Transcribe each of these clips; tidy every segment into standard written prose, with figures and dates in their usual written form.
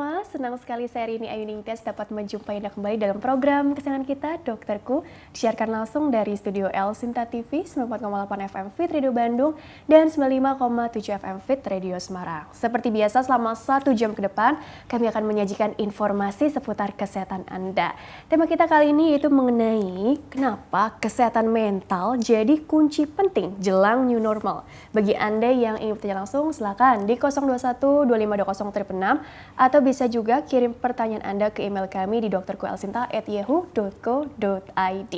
semua, senang sekali saya Rini Ayu Ningtyas dapat menjumpai Anda kembali dalam program kesayangan kita, Dokterku, disiarkan langsung dari studio El Sinta TV, 94,8 FM Fit Radio Bandung, dan 95,7 FM Fit Radio Semarang. Seperti biasa, selama 1 jam ke depan, kami akan menyajikan informasi seputar kesehatan Anda. Tema kita kali ini yaitu mengenai kenapa kesehatan mental jadi kunci penting jelang new normal. Bagi Anda yang ingin bertanya langsung, silakan di 021 2520 atau bisa juga kirim pertanyaan Anda ke email kami di dokterkuelsinta@yahoo.co.id.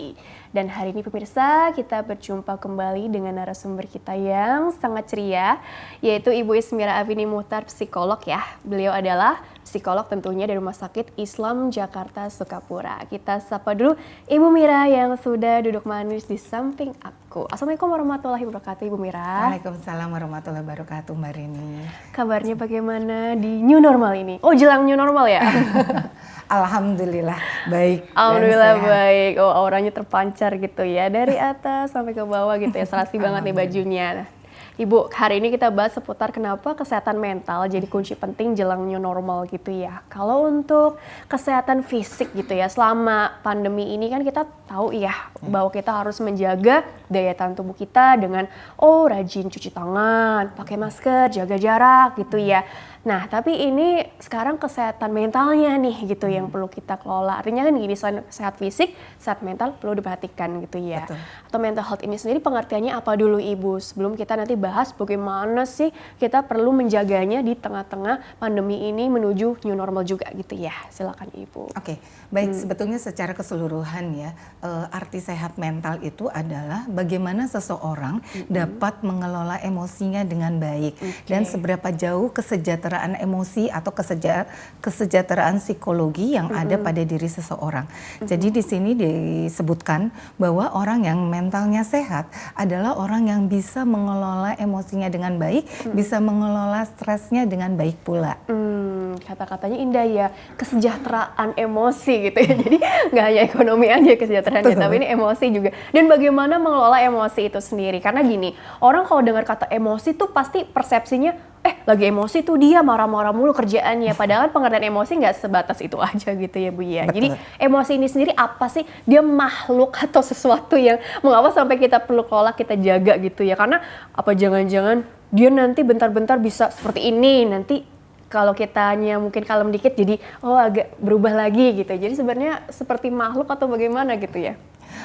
Dan hari ini pemirsa, kita berjumpa kembali dengan narasumber kita yang sangat ceria, yaitu Ibu Ismira Afini Muhtar, psikolog ya. Beliau adalah psikolog tentunya dari Rumah Sakit Islam Jakarta Sukapura. Kita sapa dulu Ibu Mira yang sudah duduk manis di samping aku. Assalamualaikum warahmatullahi wabarakatuh, Ibu Mira. Waalaikumsalam warahmatullahi wabarakatuh, Mbak Rini. Kabarnya bagaimana di new normal ini? Oh, jelang new normal ya? Alhamdulillah baik. Alhamdulillah baik. Oh, auranya terpancar gitu ya dari atas sampai ke bawah gitu ya. Serasi banget nih bajunya. Nah, Ibu, hari ini kita bahas seputar kenapa kesehatan mental jadi kunci penting jelang new normal gitu ya. Kalau untuk kesehatan fisik gitu ya, selama pandemi ini kan kita tahu ya bahwa kita harus menjaga daya tahan tubuh kita dengan rajin cuci tangan, pakai masker, jaga jarak gitu ya. Nah, tapi ini sekarang kesehatan mentalnya nih gitu yang perlu kita kelola. Artinya kan gini, selain sehat fisik, sehat mental perlu diperhatikan gitu ya. Betul. Atau mental health ini sendiri pengertiannya apa dulu Ibu? Sebelum kita nanti bahas bagaimana sih kita perlu menjaganya di tengah-tengah pandemi ini menuju new normal juga gitu ya. Silakan Ibu. Oke, baik. Sebetulnya secara keseluruhan ya, arti sehat mental itu adalah bagaimana seseorang dapat mengelola emosinya dengan baik dan seberapa jauh kesejahteraan emosi atau kesejahteraan psikologi yang ada pada diri seseorang. Jadi di sini disebutkan bahwa orang yang mentalnya sehat adalah orang yang bisa mengelola emosinya dengan baik, bisa mengelola stresnya dengan baik pula. Kata-katanya indah ya, kesejahteraan emosi gitu ya. Jadi nggak hanya ekonomi aja kesejahteraannya, tapi ini emosi juga. Dan bagaimana mengelola emosi itu sendiri. Karena gini, orang kalau dengar kata emosi tuh pasti persepsinya lagi emosi tuh dia marah-marah mulu kerjaannya. Padahal pengertian emosi nggak sebatas itu aja gitu ya Bu ya. Jadi emosi ini sendiri apa sih? Dia makhluk atau sesuatu yang mengapa sampai kita perlu kelola, kita jaga gitu ya. Karena apa jangan-jangan dia nanti bentar-bentar bisa seperti ini, nanti kalau kitanya mungkin kalem dikit jadi agak berubah lagi gitu. Jadi sebenarnya seperti makhluk atau bagaimana gitu ya?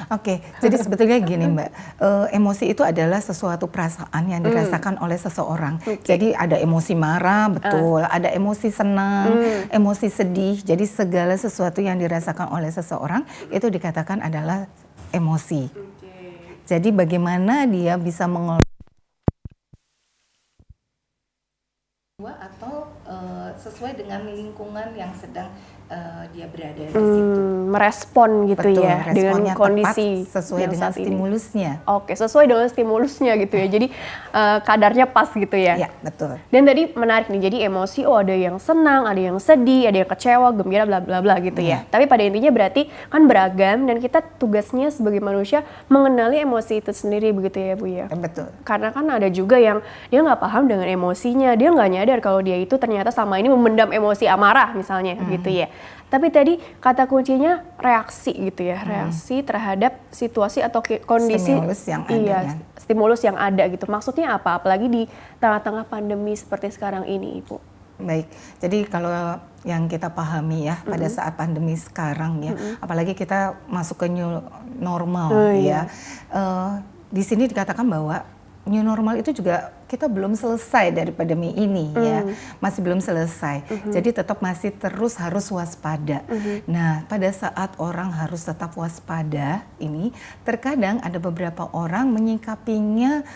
Oke, jadi sebetulnya gini Mbak, emosi itu adalah sesuatu perasaan yang dirasakan oleh seseorang. Jadi ada emosi marah, betul, ada emosi senang, emosi sedih. Jadi segala sesuatu yang dirasakan oleh seseorang itu dikatakan adalah emosi. Jadi bagaimana dia bisa mengelola atau sesuai dengan lingkungan yang sedang dia berada di situ. Merespon gitu. Betul, ya dengan kondisi sesuai dengan stimulusnya. Oke, sesuai dengan stimulusnya gitu ya. Jadi kadarnya pas gitu ya. Iya, betul. Dan tadi menarik nih. Jadi emosi ada yang senang, ada yang sedih, ada yang kecewa, gembira, bla bla bla gitu ya. Tapi pada intinya berarti kan beragam dan kita tugasnya sebagai manusia mengenali emosi itu sendiri begitu ya Bu ya. Betul. Karena kan ada juga yang dia nggak paham dengan emosinya, dia nggak nyadar kalau dia itu ternyata sama ini memendam emosi amarah misalnya gitu ya. Tapi tadi kata kuncinya reaksi gitu ya, reaksi terhadap situasi atau kondisi stimulus yang ada. Stimulus yang ada gitu. Maksudnya apa? Apalagi di tengah-tengah pandemi seperti sekarang ini, Ibu. Baik, jadi kalau yang kita pahami ya pada saat pandemi sekarang ya, apalagi kita masuk ke new normal ya. Di sini dikatakan bahwa new normal itu juga kita belum selesai dari pandemi ini ya, masih belum selesai. Jadi tetap masih terus harus waspada. Nah, pada saat orang harus tetap waspada ini, terkadang ada beberapa orang menyikapinya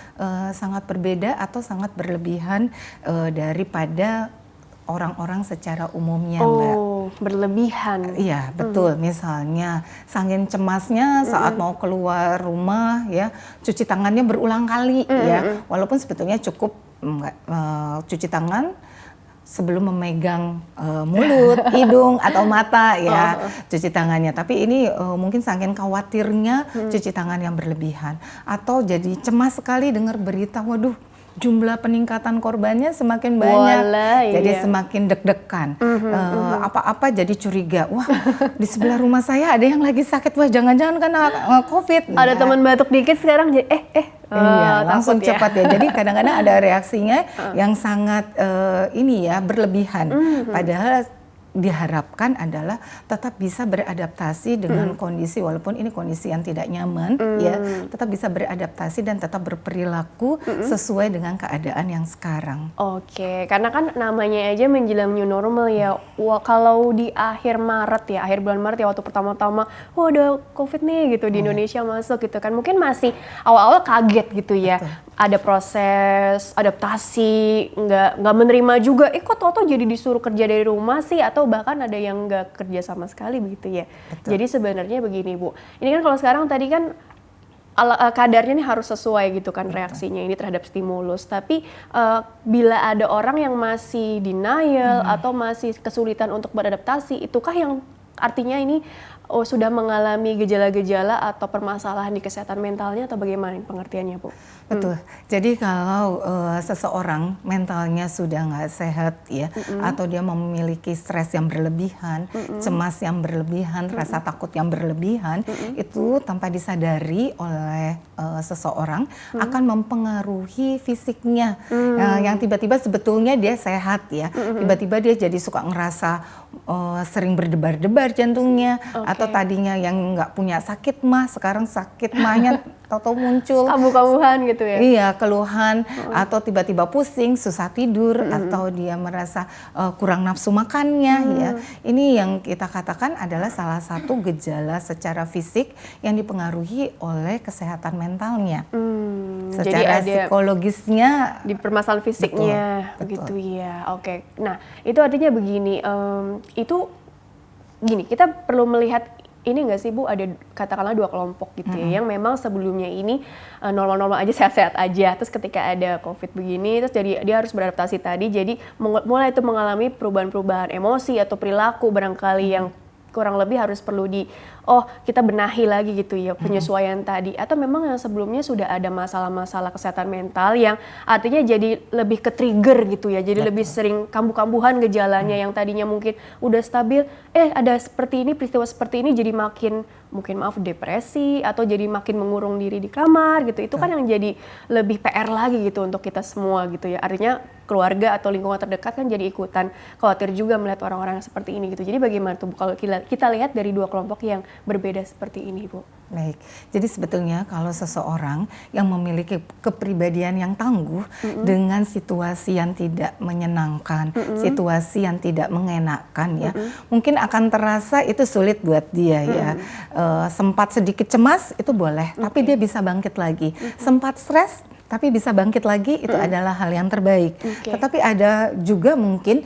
sangat berbeda atau sangat berlebihan daripada orang-orang secara umumnya, Mbak. Berlebihan. Iya, betul. Misalnya saking cemasnya saat mau keluar rumah ya, cuci tangannya berulang kali ya. Walaupun sebetulnya cukup cuci tangan sebelum memegang mulut, hidung atau mata ya, cuci tangannya. Tapi ini mungkin saking khawatirnya cuci tangan yang berlebihan atau jadi cemas sekali dengar berita, waduh jumlah peningkatan korbannya semakin banyak. Walah, jadi iya. semakin deg-degan. Apa-apa jadi curiga. Wah, di sebelah rumah saya ada yang lagi sakit. Wah, jangan-jangan kena COVID. Ada teman batuk dikit sekarang jadi Iya, langsung takut ya. cepat ya. Jadi kadang-kadang ada reaksinya yang sangat berlebihan. Padahal diharapkan adalah tetap bisa beradaptasi dengan kondisi, walaupun ini kondisi yang tidak nyaman, ya, tetap bisa beradaptasi dan tetap berperilaku sesuai dengan keadaan yang sekarang. Oke, karena kan namanya aja menjelang new normal ya. Wah, kalau di akhir bulan Maret ya, waktu pertama-tama, wah ada COVID nih gitu di Indonesia masuk gitu kan. Mungkin masih awal-awal kaget gitu ya. Betul. Ada proses adaptasi, nggak menerima juga. Kok Toto jadi disuruh kerja dari rumah sih? Atau bahkan ada yang nggak kerja sama sekali begitu ya. Betul. Jadi sebenarnya begini Bu, ini kan kalau sekarang tadi kan kadarnya nih harus sesuai gitu kan reaksinya ini terhadap stimulus. Tapi bila ada orang yang masih denial atau masih kesulitan untuk beradaptasi, itukah yang artinya ini sudah mengalami gejala-gejala atau permasalahan di kesehatan mentalnya atau bagaimana pengertiannya Bu? Betul. Jadi kalau seseorang mentalnya sudah nggak sehat ya, atau dia memiliki stres yang berlebihan, cemas yang berlebihan, rasa takut yang berlebihan, itu tanpa disadari oleh seseorang akan mempengaruhi fisiknya. Yang tiba-tiba sebetulnya dia sehat ya, tiba-tiba dia jadi suka ngerasa sering berdebar-debar jantungnya, atau tadinya yang nggak punya sakit mah sekarang sakit mahnya tahu-tahu muncul. Kambuh-kambuhan gitu ya? Iya, keluhan, atau tiba-tiba pusing, susah tidur, atau dia merasa kurang nafsu makannya ya. Ini yang kita katakan adalah salah satu gejala secara fisik yang dipengaruhi oleh kesehatan mentalnya. Secara jadi ada psikologisnya di permasalahan fisiknya, betul. gitu ya. Oke, nah itu artinya begini, kita perlu melihat ini nggak sih Bu, ada katakanlah dua kelompok gitu ya, yang memang sebelumnya ini normal-normal aja, sehat-sehat aja, terus ketika ada COVID begini, terus jadi dia harus beradaptasi tadi, jadi mulai itu mengalami perubahan-perubahan emosi atau perilaku barangkali yang kurang lebih harus perlu kita benahi lagi gitu ya penyesuaian tadi, atau memang yang sebelumnya sudah ada masalah-masalah kesehatan mental yang artinya jadi lebih ke trigger gitu ya, jadi lebih sering kambuh-kambuhan gejalanya yang tadinya mungkin udah stabil, ada seperti ini, peristiwa seperti ini jadi makin depresi atau jadi makin mengurung diri di kamar gitu. Itu kan yang jadi lebih PR lagi gitu untuk kita semua gitu ya. Artinya keluarga atau lingkungan terdekat kan jadi ikutan khawatir juga melihat orang-orang yang seperti ini gitu. Jadi bagaimana tuh kalau kita lihat dari dua kelompok yang berbeda seperti ini Bu? Baik, jadi sebetulnya kalau seseorang yang memiliki kepribadian yang tangguh dengan situasi yang tidak menyenangkan, situasi yang tidak mengenakan ya, mungkin akan terasa itu sulit buat dia ya. Sempat sedikit cemas itu boleh, tapi dia bisa bangkit lagi. Sempat stres, tapi bisa bangkit lagi, itu adalah hal yang terbaik. Tetapi ada juga mungkin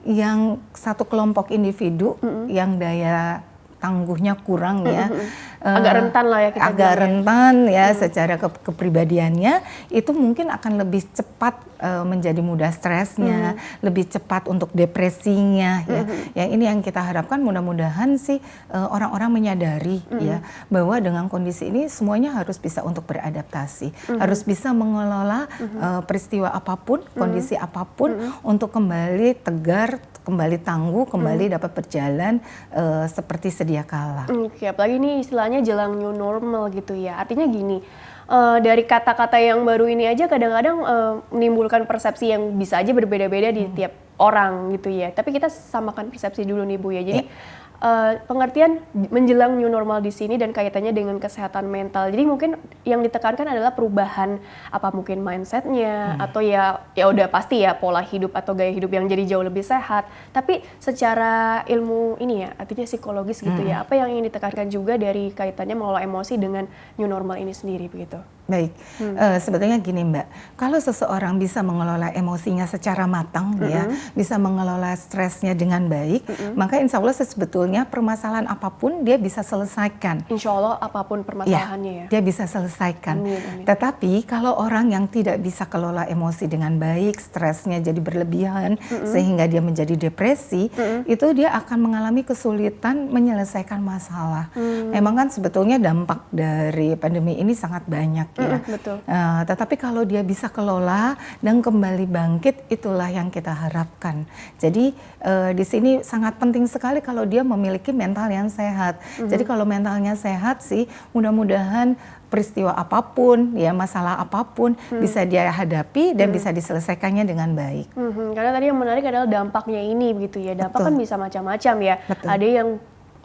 yang satu kelompok individu yang daya tangguhnya kurang ya, agak rentan lah ya kita agak rentan ya secara kepribadiannya, itu mungkin akan lebih cepat menjadi mudah stresnya, lebih cepat untuk depresinya ya. Yang ini yang kita harapkan, mudah-mudahan sih orang-orang menyadari ya bahwa dengan kondisi ini semuanya harus bisa untuk beradaptasi, harus bisa mengelola peristiwa apapun, kondisi apapun untuk kembali tegar, kembali tangguh, kembali dapat berjalan seperti sedia kala. Oke, apalagi ini istilahnya jelang new normal gitu ya. Artinya gini, dari kata-kata yang baru ini aja kadang-kadang menimbulkan persepsi yang bisa aja berbeda-beda di tiap orang gitu ya. Tapi kita samakan persepsi dulu nih Bu ya. Jadi pengertian menjelang new normal di sini dan kaitannya dengan kesehatan mental. Jadi mungkin yang ditekankan adalah perubahan apa mungkin mindsetnya atau ya udah pasti ya pola hidup atau gaya hidup yang jadi jauh lebih sehat. Tapi secara ilmu ini ya artinya psikologis gitu ya. Apa yang ingin ditekankan juga dari kaitannya mengelola emosi dengan new normal ini sendiri begitu? Baik, sebetulnya gini Mbak, kalau seseorang bisa mengelola emosinya secara matang ya, bisa mengelola stresnya dengan baik, maka insya Allah sebetulnya permasalahan apapun dia bisa selesaikan. Insya Allah apapun permasalahannya ya. Dia bisa selesaikan. Amin. Tetapi kalau orang yang tidak bisa kelola emosi dengan baik, stresnya jadi berlebihan sehingga dia menjadi depresi, itu dia akan mengalami kesulitan menyelesaikan masalah. Memang kan sebetulnya dampak dari pandemi ini sangat banyak ya. Betul. Tetapi kalau dia bisa kelola dan kembali bangkit, itulah yang kita harapkan. Jadi di sini sangat penting sekali kalau dia memiliki mental yang sehat. Jadi kalau mentalnya sehat sih, mudah-mudahan peristiwa apapun, ya masalah apapun bisa dia hadapi dan bisa diselesaikannya dengan baik. Karena tadi yang menarik adalah dampaknya ini begitu ya. Dampak Betul. kan bisa macam-macam ya. Betul. Ada yang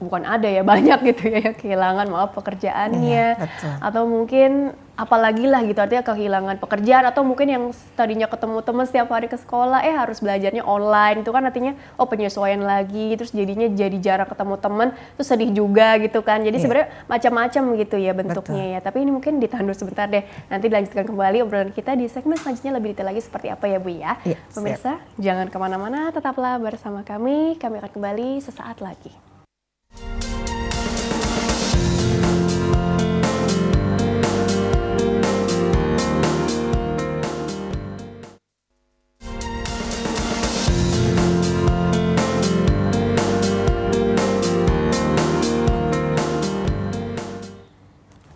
bukan ada ya, banyak gitu ya yang kehilangan pekerjaannya, Iya, betul. atau mungkin apalagi lah gitu, artinya kehilangan pekerjaan, atau mungkin yang tadinya ketemu teman setiap hari ke sekolah harus belajarnya online, itu kan artinya penyesuaian lagi, terus jadinya jadi jarang ketemu teman, terus sedih juga gitu kan. Jadi sebenarnya macam-macam gitu ya bentuknya. Betul. Ya, tapi ini mungkin ditahan dulu sebentar deh, nanti dilanjutkan kembali obrolan kita di segmen selanjutnya lebih detail lagi seperti apa ya Bu ya. Pemirsa, jangan kemana-mana, tetaplah bersama kami akan kembali sesaat lagi.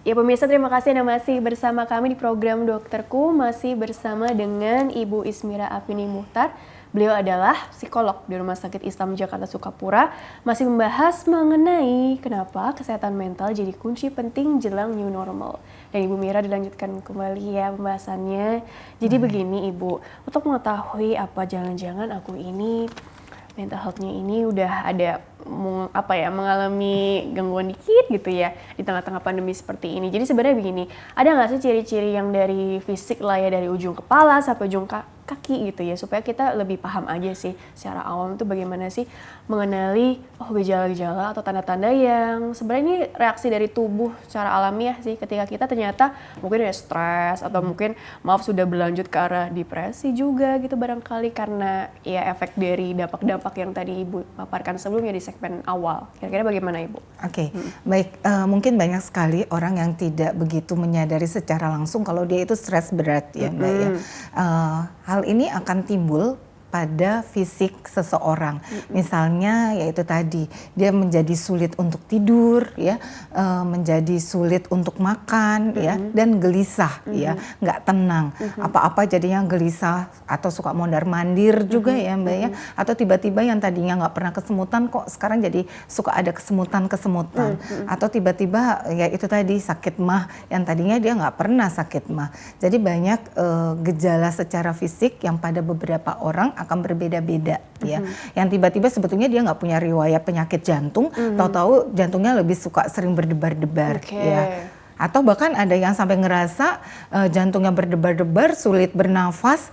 Ya pemirsa, terima kasih Anda masih bersama kami di program Dokterku, masih bersama dengan Ibu Ismira Afini Muhtar. Beliau adalah psikolog di Rumah Sakit Islam Jakarta Sukapura, masih membahas mengenai kenapa kesehatan mental jadi kunci penting jelang new normal. Dan Ibu Mira dilanjutkan kembali ya pembahasannya. Jadi begini Ibu, untuk mengetahui apa jangan-jangan aku ini mental health-nya ini udah ada mengalami gangguan dikit gitu ya di tengah-tengah pandemi seperti ini. Jadi sebenarnya begini, ada nggak sih ciri-ciri yang dari fisik lah ya, dari ujung kepala sampai ujung kaki gitu ya, supaya kita lebih paham aja sih secara awam itu bagaimana sih mengenali gejala-gejala atau tanda-tanda yang sebenarnya ini reaksi dari tubuh secara alamiah sih ketika kita ternyata mungkin ada stres atau mungkin sudah berlanjut ke arah depresi juga gitu barangkali karena ya efek dari dampak-dampak yang tadi Ibu paparkan sebelumnya di segmen awal. Kira-kira bagaimana Ibu? Oke, baik. Mungkin banyak sekali orang yang tidak begitu menyadari secara langsung kalau dia itu stres berat ya Mbak ya. Hal ini akan timbul pada fisik seseorang. Misalnya yaitu tadi dia menjadi sulit untuk tidur ya, menjadi sulit untuk makan ya, dan gelisah ya, nggak tenang. Apa-apa jadinya gelisah atau suka mondar-mandir juga ya Mbak ya, atau tiba-tiba yang tadinya nggak pernah kesemutan kok sekarang jadi suka ada kesemutan-kesemutan, atau tiba-tiba ya itu tadi sakit mah yang tadinya dia nggak pernah sakit mah. Jadi banyak gejala secara fisik yang pada beberapa orang akan berbeda-beda ya. Yang tiba-tiba sebetulnya dia nggak punya riwayat penyakit jantung, tahu-tahu jantungnya lebih suka sering berdebar-debar ya. Atau bahkan ada yang sampai ngerasa jantungnya berdebar-debar, sulit bernafas,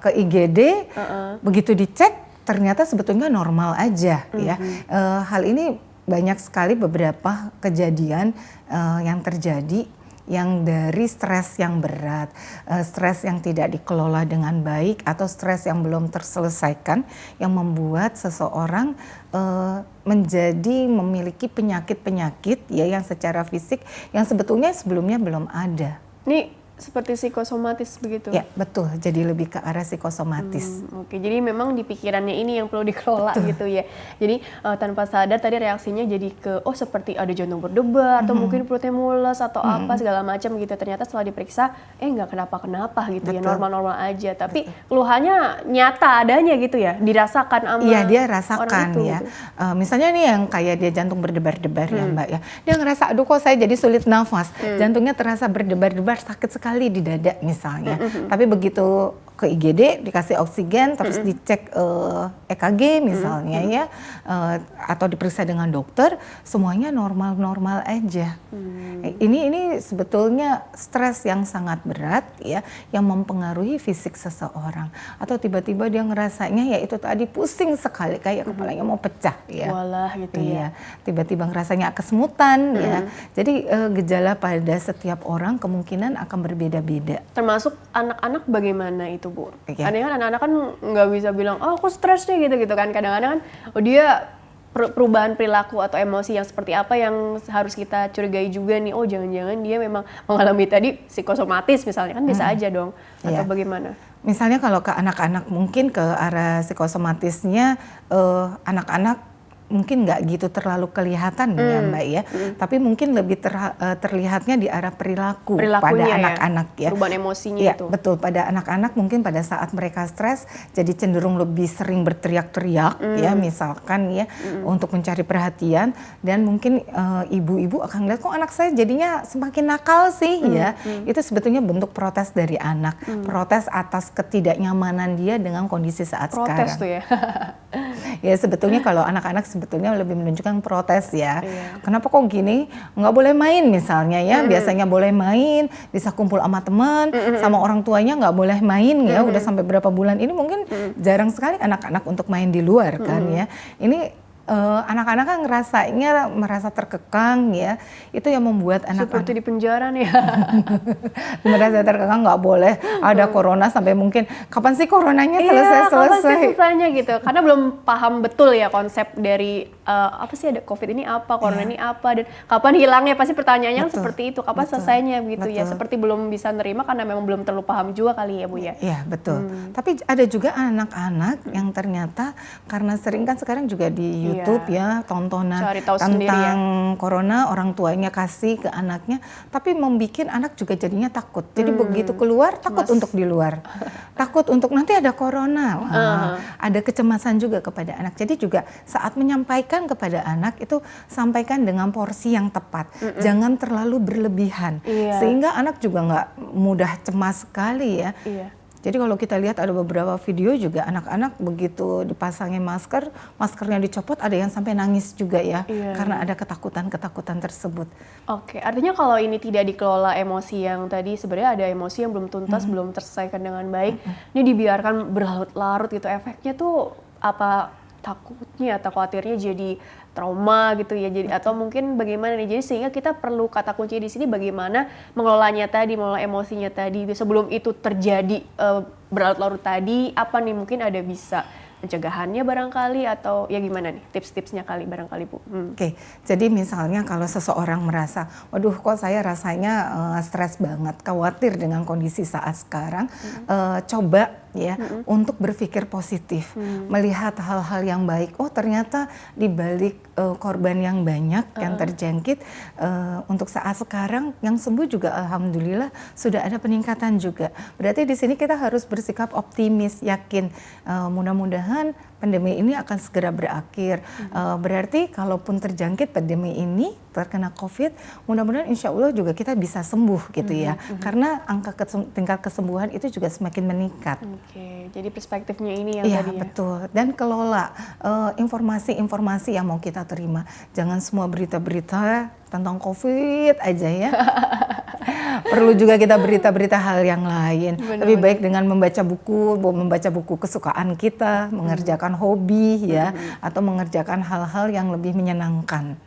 ke IGD, begitu dicek ternyata sebetulnya normal aja ya. Hal ini banyak sekali beberapa kejadian yang terjadi yang dari stres yang berat, stres yang tidak dikelola dengan baik, atau stres yang belum terselesaikan yang membuat seseorang menjadi memiliki penyakit-penyakit ya yang secara fisik yang sebetulnya sebelumnya belum ada. Ini seperti psikosomatis begitu? Ya betul, jadi lebih ke arah psikosomatis. Oke, jadi memang di pikirannya ini yang perlu dikelola gitu ya. Jadi tanpa sadar tadi reaksinya jadi ke seperti ada jantung berdebar atau mungkin perutnya mules atau apa segala macam gitu. Ternyata setelah diperiksa nggak kenapa-kenapa gitu ya, normal-normal aja. Tapi keluhannya nyata adanya gitu ya, dirasakan sama iya, dia rasakan itu, ya. Gitu. Misalnya nih yang kayak dia jantung berdebar-debar ya Mbak ya. Dia ngerasa aduh kok saya jadi sulit nafas. Jantungnya terasa berdebar-debar, sakit sekali di dada misalnya. Tapi begitu ke IGD dikasih oksigen terus dicek EKG misalnya ya, atau diperiksa dengan dokter, semuanya normal-normal aja. Ini sebetulnya stres yang sangat berat ya, yang mempengaruhi fisik seseorang. Atau tiba-tiba dia ngerasanya ya itu tadi pusing sekali kayak kepalanya mau pecah ya. Walah gitu ya. Tiba-tiba ngerasanya kesemutan ya. Jadi gejala pada setiap orang kemungkinan akan berbeda-beda. Termasuk anak-anak bagaimana itu Bu? Kadang kan anak-anak kan nggak bisa bilang, aku stres nih gitu kan. Kadang-kadang kan dia perubahan perilaku atau emosi yang seperti apa yang harus kita curigai juga nih, jangan-jangan dia memang mengalami tadi psikosomatis misalnya, kan bisa aja dong, atau bagaimana? Misalnya kalau ke anak-anak mungkin ke arah psikosomatisnya, anak-anak mungkin nggak gitu terlalu kelihatan ya Mbak ya, tapi mungkin lebih terlihatnya di arah perilaku pada anak-anak ya. Perubahan emosinya ya, itu. Betul, pada anak-anak mungkin pada saat mereka stres jadi cenderung lebih sering berteriak-teriak ya misalkan ya untuk mencari perhatian, dan mungkin ibu-ibu akan lihat kok anak saya jadinya semakin nakal sih ya. Itu sebetulnya bentuk protes dari anak, protes atas ketidaknyamanan dia dengan kondisi saat protes sekarang. Tuh ya. Ya sebetulnya kalau anak-anak sebetulnya lebih menunjukkan protes ya. Kenapa kok gini? Nggak boleh main misalnya ya. Biasanya boleh main, bisa kumpul sama teman, sama orang tuanya nggak boleh main ya. Udah sampai berapa bulan ini mungkin jarang sekali anak-anak untuk main di luar kan ya. Ini anak-anak kan merasa terkekang ya. Itu yang membuat anak-anak seperti di penjara nih. merasa terkekang, nggak boleh ada corona sampai mungkin kapan sih coronanya selesai? Kapan sih selesainya gitu. Karena belum paham betul ya konsep dari apa sih ada COVID ini apa, corona ini apa, dan kapan hilangnya, pasti pertanyaannya kan seperti itu, kapan selesainya gitu ya. Seperti belum bisa nerima karena memang belum terlalu paham juga kali ya Bu ya. Iya betul. Tapi ada juga anak-anak yang ternyata karena sering kan sekarang juga di YouTube ya tontonan tentang corona, orang tuanya kasih ke anaknya, tapi membuat anak juga jadinya takut. Jadi begitu keluar takut untuk di luar, takut untuk nanti ada corona, ada kecemasan juga kepada anak. Jadi juga saat menyampaikan kepada anak itu sampaikan dengan porsi yang tepat, jangan terlalu berlebihan, sehingga anak juga nggak mudah cemas sekali ya. Jadi kalau kita lihat ada beberapa video juga anak-anak begitu dipasangin maskernya dicopot, ada yang sampai nangis juga ya, karena ada ketakutan tersebut. Oke, artinya kalau ini tidak dikelola emosi yang tadi, sebenarnya ada emosi yang belum tuntas, belum terselesaikan dengan baik, ini dibiarkan berlarut-larut gitu, efeknya tuh apa, takutnya atau khawatirnya jadi trauma gitu ya, jadi atau mungkin bagaimana nih, jadi sehingga kita perlu kata kunci di sini bagaimana mengelolanya tadi, mengelola emosinya tadi sebelum itu terjadi berlarut-larut tadi, apa nih mungkin ada bisa pencegahannya barangkali, atau ya gimana nih tips-tipsnya kali barangkali Bu. Oke, jadi misalnya kalau seseorang merasa, waduh kok saya rasanya stres banget, khawatir dengan kondisi saat sekarang, coba ya untuk berpikir positif, melihat hal-hal yang baik. Oh ternyata di balik korban yang banyak yang terjangkit, untuk saat sekarang yang sembuh juga alhamdulillah sudah ada peningkatan juga. Berarti di sini kita harus bersikap optimis, yakin, mudah-mudahan pandemi ini akan segera berakhir. Berarti kalaupun terjangkit pandemi ini, terkena COVID, mudah-mudahan insya Allah juga kita bisa sembuh gitu ya. Karena tingkat kesembuhan itu juga semakin meningkat. Oke, jadi perspektifnya ini yang tadi ya. Betul. Dan kelola informasi-informasi yang mau kita terima. Jangan semua berita-berita tentang COVID aja ya. Perlu juga kita berita-berita hal yang lain. Lebih baik dengan membaca buku kesukaan kita, mengerjakan hobi ya, atau mengerjakan hal-hal yang lebih menyenangkan.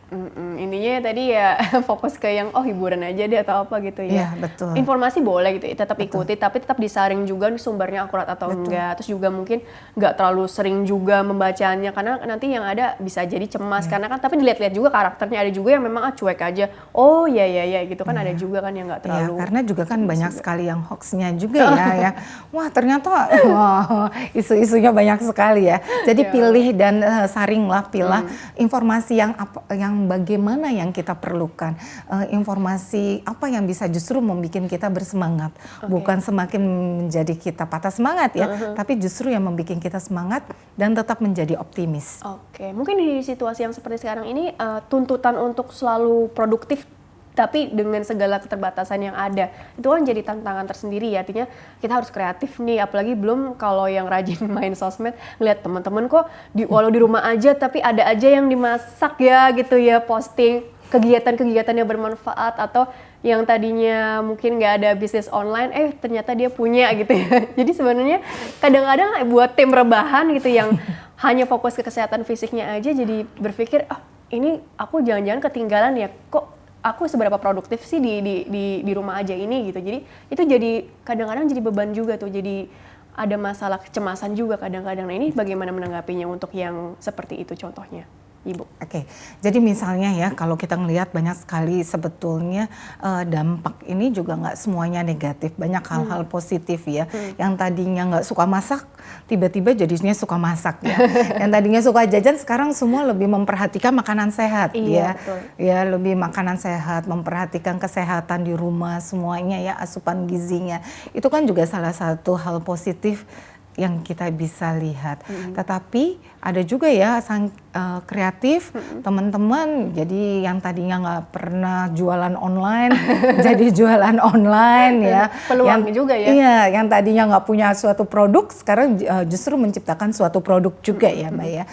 Intinya tadi ya fokus ke yang hiburan aja deh atau apa gitu ya. Iya, betul. Informasi boleh gitu, tetap ikuti, tapi tetap disaring juga sumbernya akurat atau enggak. Terus juga mungkin nggak terlalu sering juga membacanya, karena nanti yang ada bisa jadi cemas. Karena kan tapi dilihat-lihat juga karakternya, ada juga yang memang cuek aja. Oh ya gitu kan, ada juga kan yang nggak terlalu. Karena juga kan banyak sekali yang hoaxnya juga ya. Wah ternyata isu-isunya banyak sekali ya. Jadi pilih dan saringlah, informasi yang bagaimana yang kita perlukan, informasi apa yang bisa justru membuat kita bersemangat, bukan semakin menjadi kita patah semangat ya, tapi justru yang membuat kita semangat dan tetap menjadi optimis. Oke, mungkin di situasi yang seperti sekarang ini tuntutan untuk selalu produktif tapi dengan segala keterbatasan yang ada, itu kan jadi tantangan tersendiri ya. Artinya kita harus kreatif nih, apalagi belum kalau yang rajin main sosmed, ngeliat teman-teman kok walau di rumah aja tapi ada aja yang dimasak ya gitu ya, posting kegiatan-kegiatan yang bermanfaat, atau yang tadinya mungkin nggak ada bisnis online, ternyata dia punya gitu ya. Jadi sebenarnya kadang-kadang buat tim rebahan gitu yang hanya fokus ke kesehatan fisiknya aja, jadi berpikir ini aku jangan-jangan ketinggalan ya, kok aku seberapa produktif sih di rumah aja ini gitu. Jadi itu jadi kadang-kadang jadi beban juga tuh, jadi ada masalah kecemasan juga kadang-kadang. Nah ini bagaimana menanggapinya untuk yang seperti itu contohnya? Ibu? Oke, jadi misalnya ya kalau kita ngelihat banyak sekali sebetulnya dampak ini juga nggak semuanya negatif, banyak hal-hal positif ya. Yang tadinya nggak suka masak, tiba-tiba jadinya suka masak ya. Yang tadinya suka jajan sekarang semua lebih memperhatikan makanan sehat Iya, ya. betul. Ya lebih makanan sehat, memperhatikan kesehatan di rumah semuanya ya, asupan gizinya. Itu kan juga salah satu hal positif yang kita bisa lihat. Tetapi ada juga ya kreatif teman-teman, jadi yang tadinya nggak pernah jualan online jadi jualan online ya. Peluang juga ya. Iya, yang tadinya nggak punya suatu produk sekarang justru menciptakan suatu produk juga ya Mbak ya.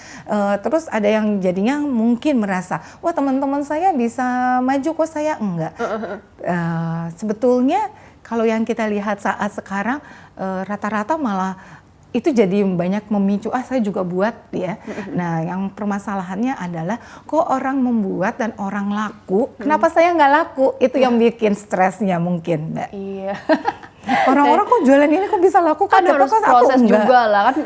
Terus ada yang jadinya mungkin merasa, wah teman-teman saya bisa maju kok saya enggak. Sebetulnya kalau yang kita lihat saat sekarang rata-rata malah itu jadi banyak memicu, saya juga buat ya. Nah yang permasalahannya adalah kok orang membuat dan orang laku, kenapa saya nggak laku? Itu yang bikin stresnya mungkin Mbak. Iya. Orang-orang kok jualan ini kok bisa laku, Kan harus proses enggak? juga lah kan,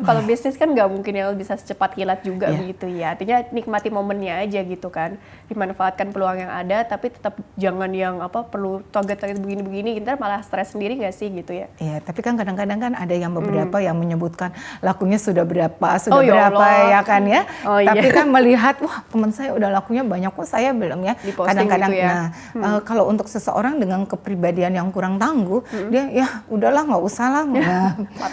kalau bisnis kan nggak mungkin ya bisa secepat kilat juga begitu ya. Artinya nikmati momennya aja gitu kan, dimanfaatkan peluang yang ada, tapi tetap jangan yang perlu target-target begini-begini, kita malah stres sendiri nggak sih gitu ya. Iya, tapi kan kadang-kadang kan ada yang beberapa yang menyebutkan lakunya sudah berapa ya berapa Allah. ya kan ya. Tapi Iya. kan melihat wah teman saya udah lakunya banyak kok saya belum ya. Di-posting Kadang-kadang gitu ya. kalau untuk seseorang dengan kepribadian yang kurang tangguh, dia ya udahlah nggak usah lah.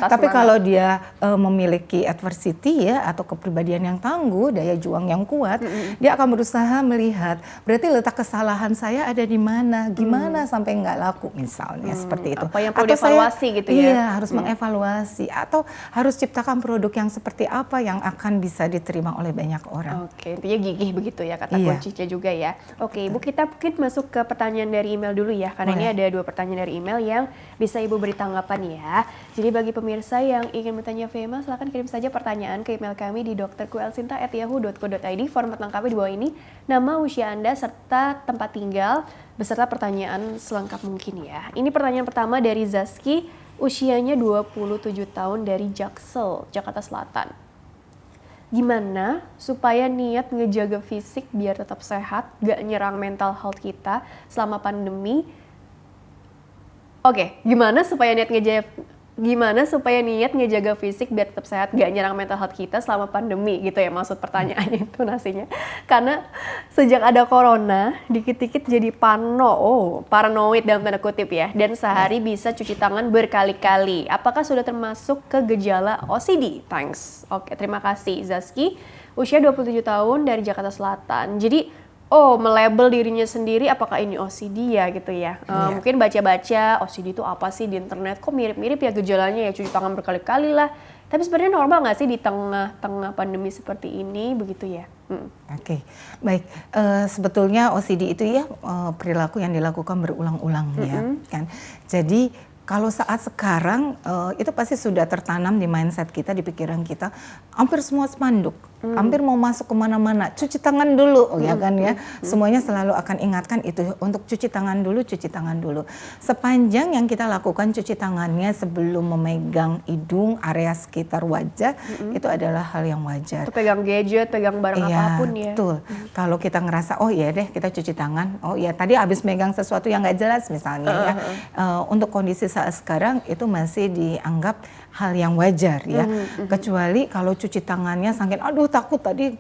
Tapi kalau dia memiliki adversity ya atau kepribadian yang tangguh, daya juang yang kuat, dia akan berusaha melihat berarti letak kesalahan saya ada di mana, gimana sampai nggak laku misalnya seperti itu. Apa yang perlu dievaluasi gitu ya? Iya, harus mengevaluasi atau harus ciptakan produk yang seperti apa yang akan bisa diterima oleh banyak orang. Oke, intinya gigih begitu ya kata Iya. kuncinya juga ya. Oke, Ibu, kita mungkin masuk ke pertanyaan dari email dulu ya, karena ini ada 2 pertanyaan dari email yang bisa Ibu beri tanggapan ya. Jadi bagi pemirsa yang ingin bertanya Fema, silakan kirim saja pertanyaan ke email kami di drkuelsinta@yahoo.co.id. Format lengkapnya di bawah ini, nama, usia Anda, serta tempat tinggal, beserta pertanyaan selengkap mungkin ya. Ini pertanyaan pertama dari Zaski, usianya 27 tahun dari Jaksel, Jakarta Selatan. Gimana supaya niat ngejaga fisik biar tetap sehat, gak nyerang mental health kita selama pandemi? Oke, gimana supaya niat ngejaga fisik biar tetap sehat, gak nyerang mental health kita selama pandemi gitu ya, maksud pertanyaannya itu nasinya. Karena sejak ada corona, dikit-dikit jadi paranoid dalam tanda kutip ya, dan sehari bisa cuci tangan berkali-kali. Apakah sudah termasuk ke gejala OCD? Thanks. Oke, terima kasih Zaski. Usia 27 tahun dari Jakarta Selatan. Jadi melabel dirinya sendiri apakah ini OCD ya gitu ya. Mungkin baca-baca OCD itu apa sih di internet, kok mirip-mirip ya gejalanya ya, cuci tangan berkali-kali lah. Tapi sebenarnya normal nggak sih di tengah-tengah pandemi seperti ini begitu ya? Oke, baik. Sebetulnya OCD itu ya perilaku yang dilakukan berulang-ulang ya kan. Jadi kalau saat sekarang itu pasti sudah tertanam di mindset kita, di pikiran kita. Hampir semua spanduk, hampir mau masuk kemana-mana, cuci tangan dulu ya kan ya. Semuanya selalu akan ingatkan itu untuk cuci tangan dulu, cuci tangan dulu. Sepanjang yang kita lakukan cuci tangannya sebelum memegang hidung, area sekitar wajah, itu adalah hal yang wajar. Atau pegang gadget, pegang barang apapun ya. Betul. Kalau kita ngerasa, oh ya deh kita cuci tangan, oh ya tadi habis megang sesuatu yang nggak jelas misalnya ya. Untuk kondisi saat sekarang itu masih dianggap hal yang wajar ya. Kecuali kalau cuci tangannya saking aduh takut tadi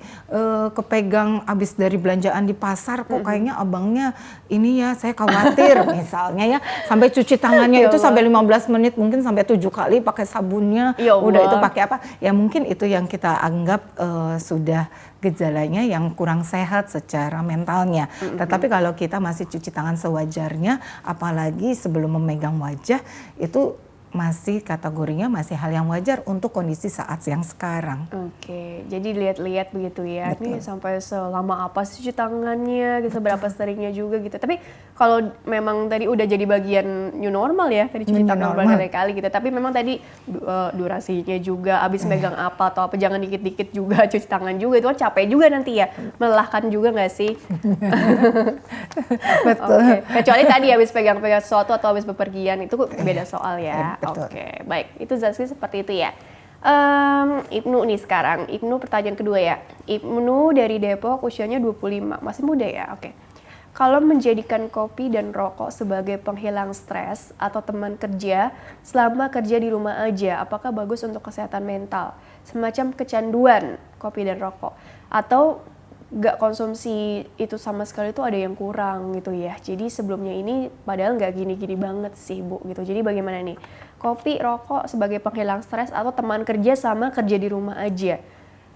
kepegang abis dari belanjaan di pasar kok kayaknya abangnya ini ya saya khawatir misalnya ya, sampai cuci tangannya itu sampai 15 menit mungkin sampai 7 kali pakai sabunnya, udah itu pakai apa ya, mungkin itu yang kita anggap sudah gejalanya yang kurang sehat secara mentalnya. Tetapi kalau kita masih cuci tangan sewajarnya, apalagi sebelum memegang wajah, itu masih kategorinya masih hal yang wajar untuk kondisi saat yang sekarang. Oke, jadi lihat-lihat begitu ya. Betul. Ini sampai selama apa sih cuci tangannya, gitu, seberapa seringnya juga gitu. Tapi kalau memang tadi udah jadi bagian new normal ya, tadi cuci tangan berkali-kali gitu. Tapi memang tadi durasinya juga, abis megang apa atau apa, jangan dikit-dikit juga cuci tangan juga. Itu kan capek juga nanti ya, melelahkan juga nggak sih? Betul. Oke. Kecuali tadi abis pegang-pegang sesuatu atau abis bepergian, itu beda soal ya. Betul. Oke, baik. Itu Zaski seperti itu ya. Ibnu nih sekarang. Ibnu pertanyaan kedua ya. Ibnu dari Depok, usianya 25, masih muda ya. Oke. Kalau menjadikan kopi dan rokok sebagai penghilang stres atau teman kerja selama kerja di rumah aja, apakah bagus untuk kesehatan mental? Semacam kecanduan kopi dan rokok, atau nggak konsumsi itu sama sekali tuh ada yang kurang gitu ya. Jadi sebelumnya ini padahal nggak gini-gini banget sih Bu gitu. Jadi bagaimana nih? Kopi, rokok sebagai penghilang stres atau teman kerja sama kerja di rumah aja?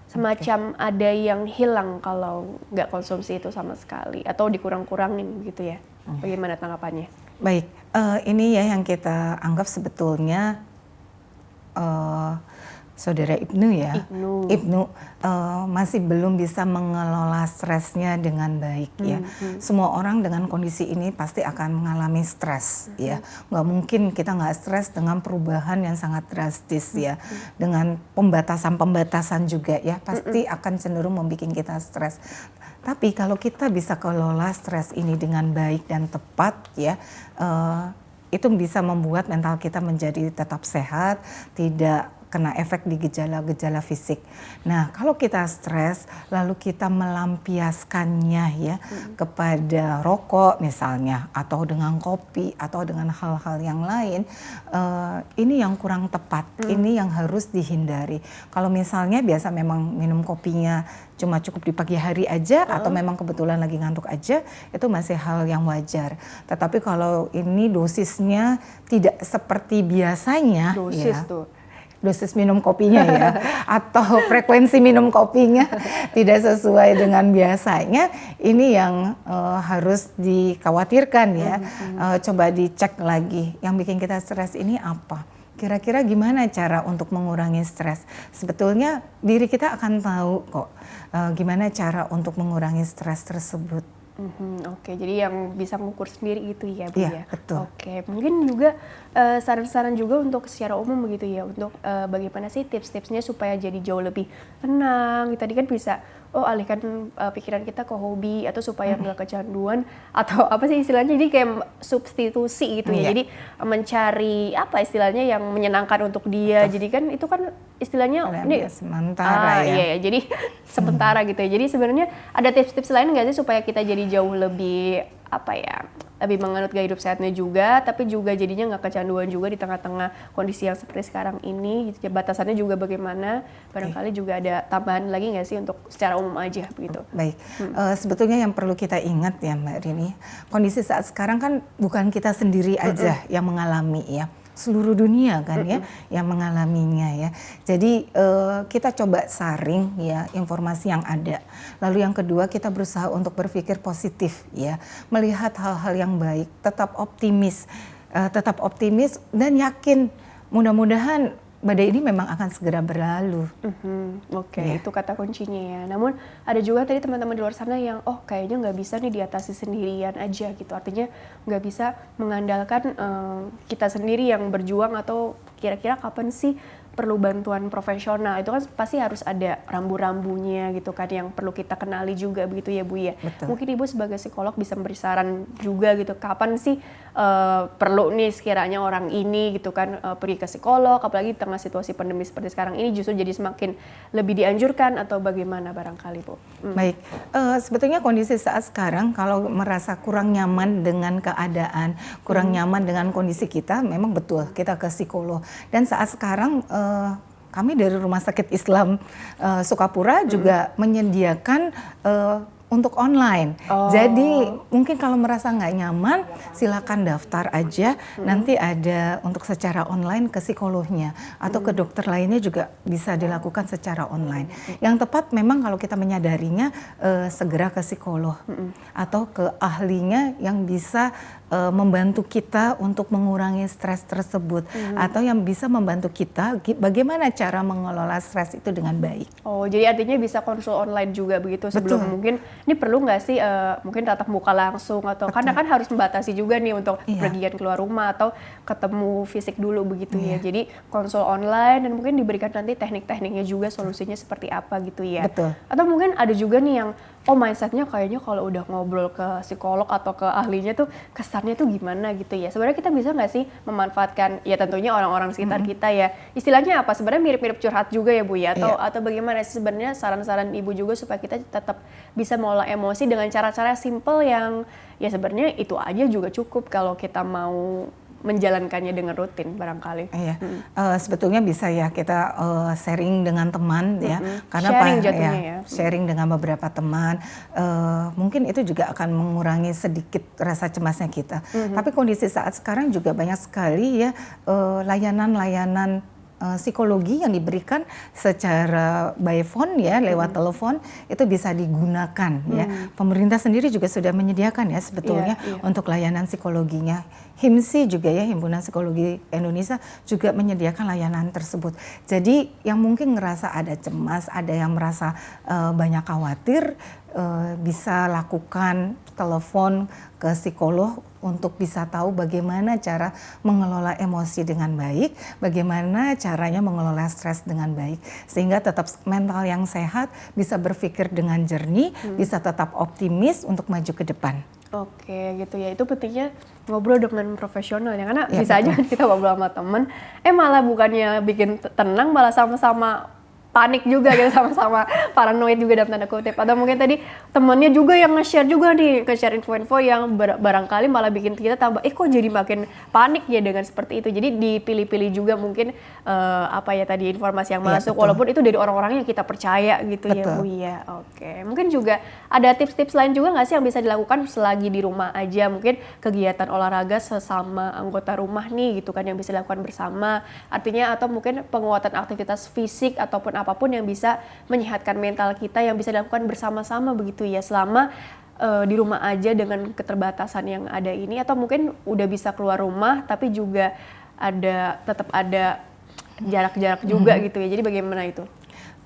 Semacam ada yang hilang kalau nggak konsumsi itu sama sekali atau dikurang-kurangin gitu ya. Bagaimana tanggapannya? Baik, ini ya yang kita anggap sebetulnya Saudara Ibnu ya, Ibnu masih belum bisa mengelola stresnya dengan baik ya. Semua orang dengan kondisi ini pasti akan mengalami stres ya. Nggak mungkin kita nggak stres dengan perubahan yang sangat drastis ya. Dengan pembatasan juga ya, pasti akan cenderung membuat kita stres. Tapi kalau kita bisa kelola stres ini dengan baik dan tepat ya, itu bisa membuat mental kita menjadi tetap sehat, tidak kena efek di gejala-gejala fisik. Nah, kalau kita stres, lalu kita melampiaskannya ya kepada rokok misalnya, atau dengan kopi, atau dengan hal-hal yang lain, ini yang kurang tepat, ini yang harus dihindari. Kalau misalnya biasa memang minum kopinya cuma cukup di pagi hari aja, atau memang kebetulan lagi ngantuk aja, itu masih hal yang wajar. Tetapi kalau ini dosisnya tidak seperti biasanya, dosis ya, tuh. dosis minum kopinya ya, atau frekuensi minum kopinya tidak sesuai dengan biasanya, ini yang harus dikhawatirkan ya. Coba dicek lagi, yang bikin kita stres ini apa? Kira-kira gimana cara untuk mengurangi stres? Sebetulnya diri kita akan tahu kok gimana cara untuk mengurangi stres tersebut. Oke, jadi yang bisa mengukur sendiri gitu ya Bu ya? Betul. Oke, mungkin juga saran-saran juga untuk secara umum begitu ya, untuk bagaimana sih tips-tipsnya supaya jadi jauh lebih tenang. Tadi kan bisa, alihkan pikiran kita ke hobi, atau supaya nggak kecanduan, atau apa sih istilahnya, jadi kayak substitusi gitu ya. Jadi mencari apa istilahnya yang menyenangkan untuk dia. Jadi kan itu kan istilahnya ini sementara ya. Iya, jadi sementara gitu ya. Jadi sebenarnya ada tips-tips lain nggak sih supaya kita jadi jauh lebih lebih menganut gaya hidup sehatnya juga, tapi juga jadinya nggak kecanduan juga di tengah-tengah kondisi yang seperti sekarang ini gitu. Batasannya juga bagaimana, barangkali juga ada tambahan lagi nggak sih untuk secara umum aja begitu. Baik, sebetulnya yang perlu kita ingat ya Mbak Rini, kondisi saat sekarang kan bukan kita sendiri aja yang mengalami ya, seluruh dunia kan ya yang mengalaminya ya. Jadi kita coba saring ya informasi yang ada. Lalu yang kedua, kita berusaha untuk berpikir positif ya, melihat hal-hal yang baik, tetap optimis dan yakin mudah-mudahan badai ini memang akan segera berlalu. Oke, itu kata kuncinya ya. Namun ada juga tadi teman-teman di luar sana yang kayaknya nggak bisa nih diatasi sendirian aja gitu. Artinya nggak bisa mengandalkan kita sendiri yang berjuang, atau kira-kira kapan sih perlu bantuan profesional. Itu kan pasti harus ada rambu-rambunya gitu kan, yang perlu kita kenali juga begitu ya Bu ya. Betul. Mungkin Ibu sebagai psikolog bisa memberi saran juga gitu, kapan sih perlu nih sekiranya orang ini gitu kan pergi ke psikolog, apalagi di tengah situasi pandemi seperti sekarang ini justru jadi semakin lebih dianjurkan, atau bagaimana barangkali Bu? Baik, sebetulnya kondisi saat sekarang kalau merasa kurang nyaman dengan keadaan, kurang nyaman dengan kondisi kita, memang betul kita ke psikolog. Dan saat sekarang kami dari Rumah Sakit Islam Sukapura juga menyediakan untuk online. Jadi mungkin kalau merasa nggak nyaman, silakan daftar aja. Nanti ada untuk secara online ke psikolognya, atau ke dokter lainnya juga bisa dilakukan secara online. Yang tepat memang kalau kita menyadarinya, segera ke psikolog atau ke ahlinya yang bisa membantu kita untuk mengurangi stres tersebut, atau yang bisa membantu kita bagaimana cara mengelola stres itu dengan baik. Jadi artinya bisa konsul online juga begitu sebelum. Betul. Mungkin ini perlu nggak sih mungkin tatap muka langsung, atau karena kan harus membatasi juga nih untuk pergian keluar rumah atau ketemu fisik dulu begitu ya. Jadi konsul online, dan mungkin diberikan nanti teknik-tekniknya juga, solusinya seperti apa gitu ya. Betul. Atau mungkin ada juga nih yang oh mindsetnya kayaknya kalau udah ngobrol ke psikolog atau ke ahlinya tuh kesannya tuh gimana gitu ya. Sebenarnya kita bisa nggak sih memanfaatkan ya tentunya orang-orang sekitar kita ya. Istilahnya apa? Sebenarnya mirip-mirip curhat juga ya Bu ya, atau bagaimana sih sebenarnya saran-saran Ibu juga supaya kita tetap bisa mengolah emosi dengan cara-cara simple yang ya sebenarnya itu aja juga cukup kalau kita mau menjalankannya dengan rutin barangkali. Iya, sebetulnya bisa ya kita sharing dengan teman ya, karena Sharing jatuhnya ya. sharing dengan beberapa teman, mungkin itu juga akan mengurangi sedikit rasa cemasnya kita. Tapi kondisi saat sekarang juga banyak sekali ya layanan-layanan psikologi yang diberikan secara by phone ya, lewat telepon itu bisa digunakan ya. Pemerintah sendiri juga sudah menyediakan ya sebetulnya untuk layanan psikologinya. HIMSI juga ya, Himpunan Psikologi Indonesia juga menyediakan layanan tersebut. Jadi yang mungkin ngerasa ada cemas, ada yang merasa banyak khawatir, bisa lakukan telepon ke psikolog untuk bisa tahu bagaimana cara mengelola emosi dengan baik, bagaimana caranya mengelola stres dengan baik, sehingga tetap mental yang sehat, bisa berpikir dengan jernih, bisa tetap optimis untuk maju ke depan. Oke gitu ya, itu pentingnya ngobrol dengan profesional ya, karena Ya, bisa betul. aja kita ngobrol sama temen, malah bukannya bikin tenang, malah sama-sama panik juga gitu, sama-sama paranoid juga dalam tanda kutip. Atau mungkin tadi temennya juga yang nge-share juga nih, nge-share info-info yang barangkali malah bikin kita tambah, kok jadi makin panik ya dengan seperti itu. Jadi dipilih-pilih juga mungkin apa ya tadi informasi yang masuk, walaupun itu dari orang-orang yang kita percaya gitu ya Bu ya. Oke, mungkin juga ada tips-tips lain juga nggak sih yang bisa dilakukan selagi di rumah aja, mungkin kegiatan olahraga sesama anggota rumah nih gitu kan yang bisa dilakukan bersama, artinya atau mungkin penguatan aktivitas fisik ataupun apapun yang bisa menyehatkan mental kita yang bisa dilakukan bersama-sama begitu ya selama di rumah aja dengan keterbatasan yang ada ini, atau mungkin udah bisa keluar rumah tapi juga tetap ada jarak-jarak juga gitu ya. Jadi bagaimana itu?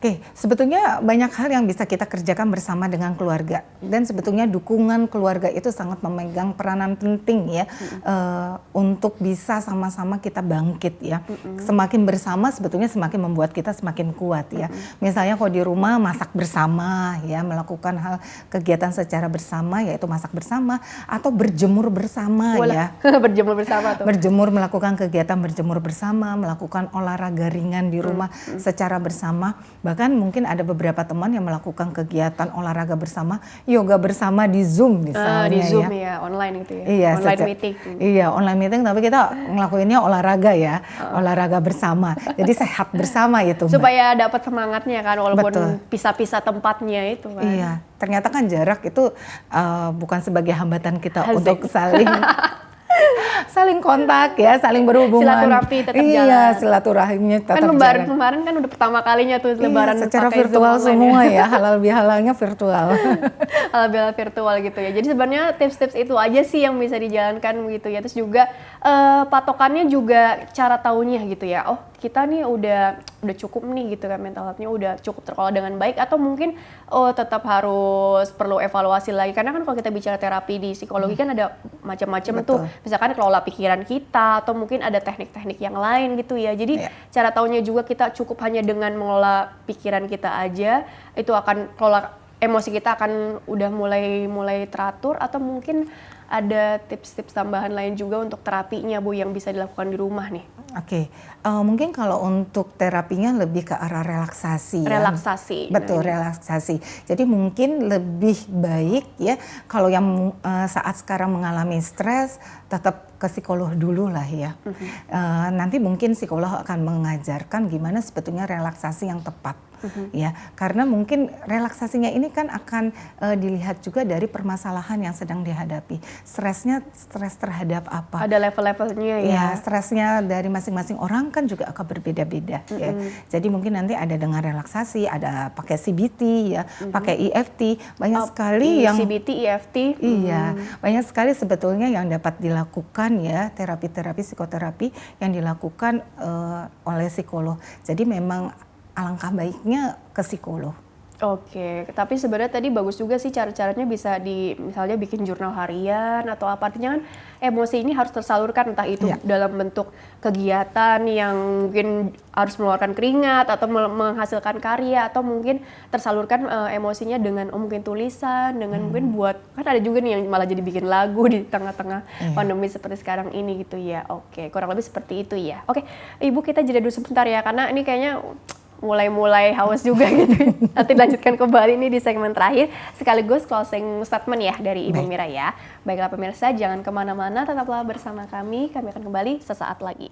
Oke, sebetulnya banyak hal yang bisa kita kerjakan bersama dengan keluarga, dan sebetulnya dukungan keluarga itu sangat memegang peranan penting ya untuk bisa sama-sama kita bangkit ya. Semakin bersama sebetulnya semakin membuat kita semakin kuat ya. Misalnya kalau di rumah masak bersama ya, melakukan hal kegiatan secara bersama yaitu masak bersama atau berjemur bersama ya. Berjemur bersama tuh. Berjemur, melakukan kegiatan berjemur bersama, melakukan olahraga ringan di rumah secara bersama. Bahkan mungkin ada beberapa teman yang melakukan kegiatan olahraga bersama, yoga bersama di Zoom misalnya. Di Zoom ya, online gitu ya. Iya, online meeting. Iya, online meeting, tapi kita ngelakuinnya olahraga ya, olahraga bersama. Jadi sehat bersama itu, Mbak. Supaya dapat semangatnya kan, walaupun pisah-pisah tempatnya itu kan. Iya, ternyata kan jarak itu bukan sebagai hambatan kita untuk saling kontak ya, saling berhubungan. Silaturahmi tetap jalan. Iya, silaturahimnya tetap kan jalan. Kemarin kan udah pertama kalinya tuh lebaran secara pakai virtual Zoom semua ya, halal bihalalnya virtual. halal bihalal virtual gitu ya. Jadi sebenarnya tips-tips itu aja sih yang bisa dijalankan gitu ya. Terus juga patokannya juga cara taunya gitu ya. Oh, kita nih udah cukup nih gitu kan, mental health-nya udah cukup terkelola dengan baik, atau mungkin tetap harus perlu evaluasi lagi, karena kan kalau kita bicara terapi di psikologi kan ada macam-macam tuh, misalkan kelola pikiran kita atau mungkin ada teknik-teknik yang lain gitu ya. Jadi cara taunya juga kita cukup hanya dengan mengelola pikiran kita aja, itu akan kelola emosi kita akan udah mulai teratur, atau mungkin ada tips-tips tambahan lain juga untuk terapinya Bu yang bisa dilakukan di rumah nih? Oke, mungkin kalau untuk terapinya lebih ke arah relaksasi. Relaksasi. Ya. Betul, relaksasi. Jadi mungkin lebih baik ya kalau yang saat sekarang mengalami stres tetap ke psikolog dulu lah ya. Nanti mungkin psikolog akan mengajarkan gimana sebetulnya relaksasi yang tepat. Ya, karena mungkin relaksasinya ini kan akan dilihat juga dari permasalahan yang sedang dihadapi. Stresnya stres terhadap apa? Ada level-levelnya ya. Ya, stresnya dari masing-masing orang kan juga akan berbeda-beda ya. Jadi mungkin nanti ada dengan relaksasi, ada pakai CBT ya, pakai EFT, banyak sekali yang CBT, EFT. Iya, banyak sekali sebetulnya yang dapat dilakukan ya, terapi-terapi psikoterapi yang dilakukan oleh psikolog. Jadi memang alangkah baiknya ke psikolog. Oke, tapi sebenarnya tadi bagus juga sih cara-caranya bisa misalnya bikin jurnal harian atau apa, artinya kan emosi ini harus tersalurkan entah itu Iya. dalam bentuk kegiatan yang mungkin harus mengeluarkan keringat atau menghasilkan karya atau mungkin tersalurkan emosinya dengan mungkin tulisan, dengan mungkin buat, kan ada juga nih yang malah jadi bikin lagu di tengah-tengah pandemi seperti sekarang ini gitu ya. Oke, kurang lebih seperti itu ya. Oke, Ibu kita jeda dulu sebentar ya karena ini kayaknya mulai haus juga gitu. Nanti lanjutkan kembali nih di segmen terakhir sekaligus closing statement ya dari Ibu Mira ya. Baiklah pemirsa, jangan kemana-mana, tetaplah bersama kami akan kembali sesaat lagi.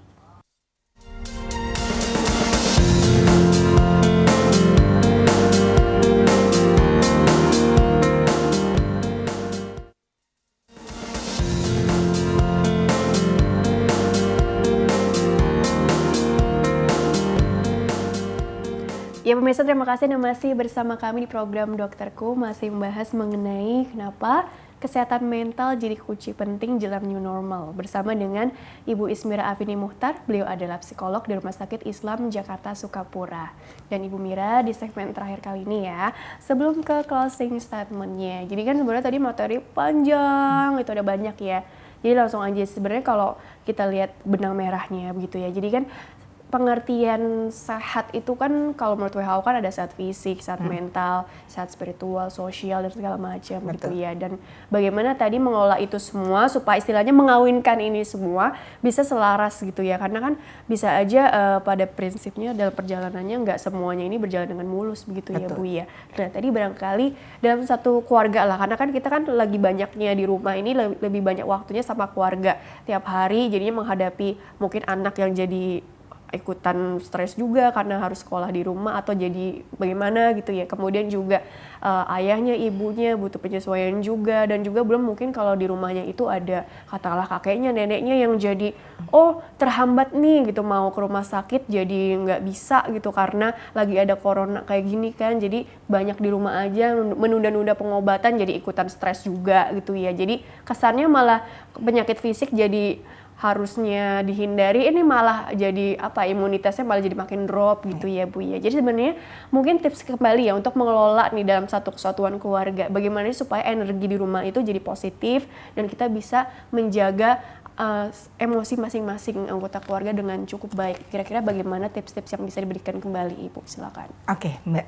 Ya pemirsa, terima kasih Anda masih bersama kami di program Dokterku, masih membahas mengenai kenapa kesehatan mental jadi kunci penting dalam new normal bersama dengan Ibu Ismira Afini Muhtar. Beliau adalah psikolog di Rumah Sakit Islam Jakarta Sukapura. Dan Ibu Mira di segmen terakhir kali ini ya, sebelum ke closing statement-nya. Jadi kan sebenarnya tadi materi panjang, itu ada banyak ya. Jadi langsung aja sebenarnya kalau kita lihat benang merahnya begitu ya. Jadi kan pengertian sehat itu kan kalau menurut WHO kan ada sehat fisik, sehat mental, sehat spiritual, sosial dan segala macam gitu ya. Dan bagaimana tadi mengelola itu semua supaya istilahnya mengawinkan ini semua bisa selaras gitu ya. Karena kan bisa aja pada prinsipnya dalam perjalanannya nggak semuanya ini berjalan dengan mulus begitu ya Bu ya. Nah tadi barangkali dalam satu keluarga lah, karena kan kita kan lagi banyaknya di rumah ini lebih banyak waktunya sama keluarga tiap hari, jadinya menghadapi mungkin anak yang jadi ikutan stres juga karena harus sekolah di rumah atau jadi bagaimana gitu ya. Kemudian juga ayahnya, ibunya butuh penyesuaian juga, dan juga belum mungkin kalau di rumahnya itu ada katakanlah kakeknya, neneknya yang jadi terhambat nih gitu mau ke rumah sakit jadi nggak bisa gitu karena lagi ada corona kayak gini kan. Jadi banyak di rumah aja menunda-nunda pengobatan jadi ikutan stres juga gitu ya. Jadi kesannya malah penyakit fisik jadi harusnya dihindari, ini malah jadi imunitasnya malah jadi makin drop gitu ya Bu ya. Jadi sebenarnya mungkin tips kembali ya untuk mengelola nih dalam satu kesatuan keluarga, bagaimana supaya energi di rumah itu jadi positif dan kita bisa menjaga emosi masing-masing anggota keluarga dengan cukup baik. Kira-kira bagaimana tips-tips yang bisa diberikan kembali Ibu? Silakan. Oke, Mbak.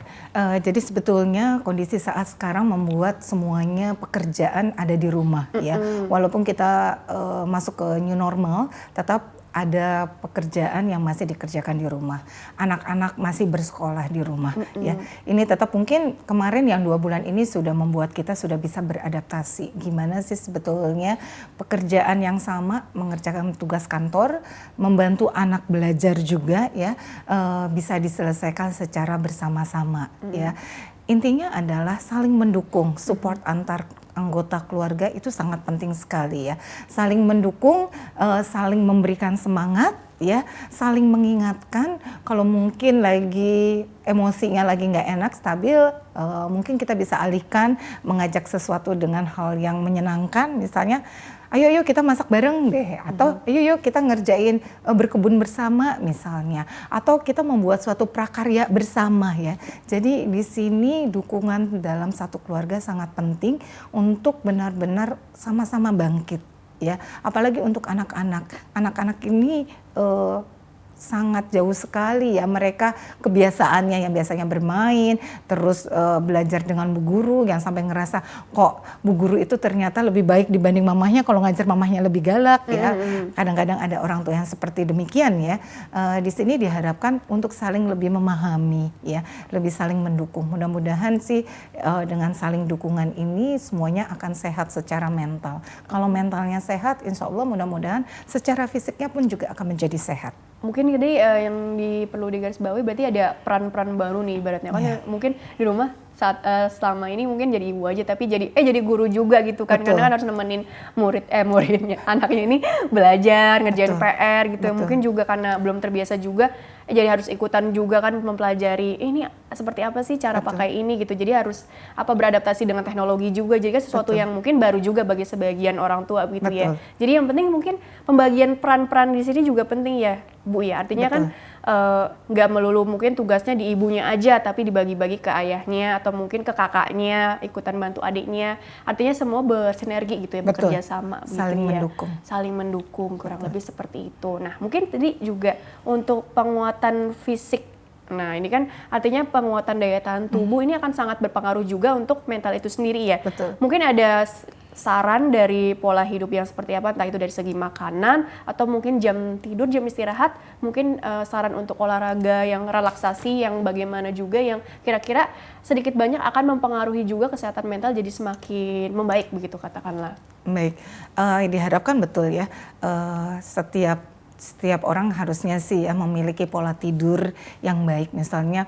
Jadi sebetulnya kondisi saat sekarang membuat semuanya pekerjaan ada di rumah ya. Walaupun kita masuk ke new normal, tetap ada pekerjaan yang masih dikerjakan di rumah. Anak-anak masih bersekolah di rumah ya. Ini tetap mungkin kemarin yang 2 bulan ini sudah membuat kita sudah bisa beradaptasi. Gimana sih sebetulnya pekerjaan yang sama, mengerjakan tugas kantor, membantu anak belajar juga ya, bisa diselesaikan secara bersama-sama ya. Intinya adalah saling mendukung, support antar anggota keluarga itu sangat penting sekali ya. Saling mendukung, saling memberikan semangat ya, saling mengingatkan kalau mungkin lagi emosinya lagi nggak enak, stabil, mungkin kita bisa alihkan mengajak sesuatu dengan hal yang menyenangkan, misalnya ayo yuk kita masak bareng deh, atau ayo yuk kita ngerjain berkebun bersama misalnya, atau kita membuat suatu prakarya bersama ya. Jadi di sini dukungan dalam satu keluarga sangat penting untuk benar-benar sama-sama bangkit ya. Apalagi untuk anak-anak. Anak-anak ini sangat jauh sekali ya, mereka kebiasaannya yang biasanya bermain, terus belajar dengan bu guru yang sampai ngerasa kok bu guru itu ternyata lebih baik dibanding mamahnya, kalau ngajar mamahnya lebih galak ya. Kadang-kadang ada orang tua yang seperti demikian ya. Di sini diharapkan untuk saling lebih memahami ya, lebih saling mendukung. Mudah-mudahan sih dengan saling dukungan ini semuanya akan sehat secara mental. Kalau mentalnya sehat, insya Allah mudah-mudahan secara fisiknya pun juga akan menjadi sehat. Mungkin jadi yang perlu digarisbawahi berarti ada peran-peran baru nih ibaratnya kan mungkin di rumah saat selama ini mungkin jadi ibu aja tapi jadi guru juga gitu kan. Betul. Karena kan harus nemenin muridnya anaknya ini belajar ngerjain PR gitu. Mungkin juga karena belum terbiasa juga jadi harus ikutan juga kan mempelajari ini seperti apa sih cara pakai ini gitu. Jadi harus beradaptasi dengan teknologi juga. Jadi kan sesuatu yang mungkin baru juga bagi sebagian orang tua gitu ya. Jadi yang penting mungkin pembagian peran-peran di sini juga penting ya Bu ya. Artinya kan nggak melulu mungkin tugasnya di ibunya aja, tapi dibagi-bagi ke ayahnya atau mungkin ke kakaknya, ikutan bantu adiknya. Artinya semua bersinergi gitu ya, Betul. bekerja sama gitu Saling ya. mendukung. Saling mendukung, kurang lebih seperti itu. Nah, mungkin tadi juga untuk penguatan fisik. Nah, ini kan artinya penguatan daya tahan tubuh ini akan sangat berpengaruh juga untuk mental itu sendiri ya. Betul. Mungkin ada saran dari pola hidup yang seperti apa, entah itu dari segi makanan atau mungkin jam tidur, jam istirahat, mungkin saran untuk olahraga yang relaksasi yang bagaimana juga yang kira-kira sedikit banyak akan mempengaruhi juga kesehatan mental jadi semakin membaik begitu katakanlah. Baik, diharapkan betul ya, setiap orang harusnya sih ya memiliki pola tidur yang baik, misalnya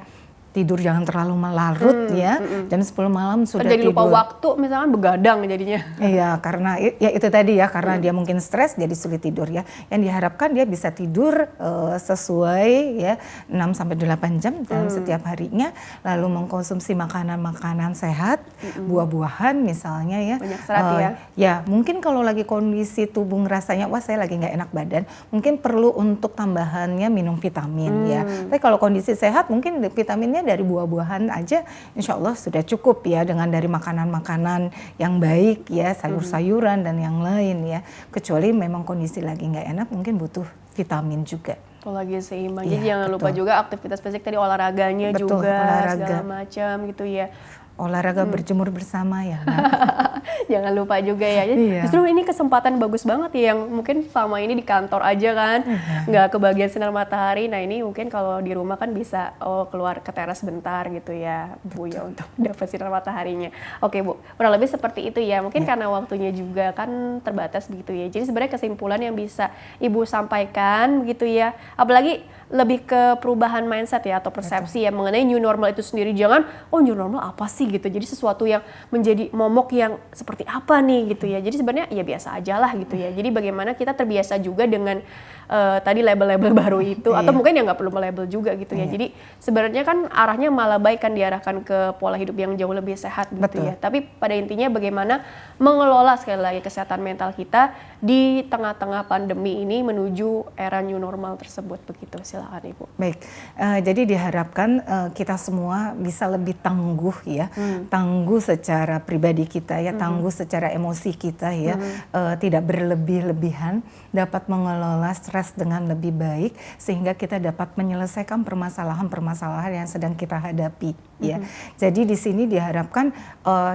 tidur jangan terlalu melarut ya, jam 10 malam sudah Jadi lupa tidur. waktu misalkan begadang jadinya. Iya, karena ya itu tadi ya, karena dia mungkin stres jadi sulit tidur ya. Yang diharapkan dia bisa tidur sesuai ya 6 sampai 8 jam dalam setiap harinya, lalu mengkonsumsi makanan-makanan sehat, buah-buahan misalnya ya. Banyak serat ya. Ya, mungkin kalau lagi kondisi tubuh ngerasanya wah saya lagi nggak enak badan, mungkin perlu untuk tambahannya minum vitamin ya. Tapi kalau kondisi sehat mungkin vitaminnya dari buah-buahan aja insya Allah sudah cukup ya, dengan dari makanan-makanan yang baik ya, sayur-sayuran dan yang lain ya. Kecuali memang kondisi lagi nggak enak mungkin butuh vitamin juga. Kalau lagi seimbang, Iya, jadi jangan lupa betul. juga aktivitas fisik tadi, olahraganya Betul, juga olahraga. segala macam gitu ya. Olahraga berjemur bersama ya. Jangan lupa juga ya. Jadi Iya. justru ini kesempatan bagus banget ya, yang mungkin selama ini di kantor aja kan, nggak kebagian sinar matahari. Nah ini mungkin kalau di rumah kan bisa keluar ke teras bentar gitu ya, Bu ya, untuk dapat sinar mataharinya. Oke Bu, kurang lebih seperti itu ya. Mungkin karena waktunya juga kan terbatas begitu ya. Jadi sebenarnya kesimpulan yang bisa Ibu sampaikan gitu ya, apalagi lebih ke perubahan mindset ya atau persepsi ya mengenai new normal itu sendiri. Jangan new normal apa sih gitu, jadi sesuatu yang menjadi momok yang seperti apa nih gitu ya. Jadi sebenarnya ya biasa aja lah gitu ya. Jadi bagaimana kita terbiasa juga dengan tadi label-label baru itu, atau mungkin ya nggak perlu melabel juga gitu ya. Jadi sebenarnya kan arahnya malah baik kan, diarahkan ke pola hidup yang jauh lebih sehat gitu ya. Tapi pada intinya bagaimana mengelola sekali lagi kesehatan mental kita di tengah-tengah pandemi ini menuju era new normal tersebut begitu. Silakan Ibu. Baik, jadi diharapkan kita semua bisa lebih tangguh ya, tangguh secara pribadi kita ya, tangguh secara emosi kita ya, tidak berlebih-lebihan, dapat mengelola stres dengan lebih baik sehingga kita dapat menyelesaikan permasalahan-permasalahan yang sedang kita hadapi ya. Jadi di sini diharapkan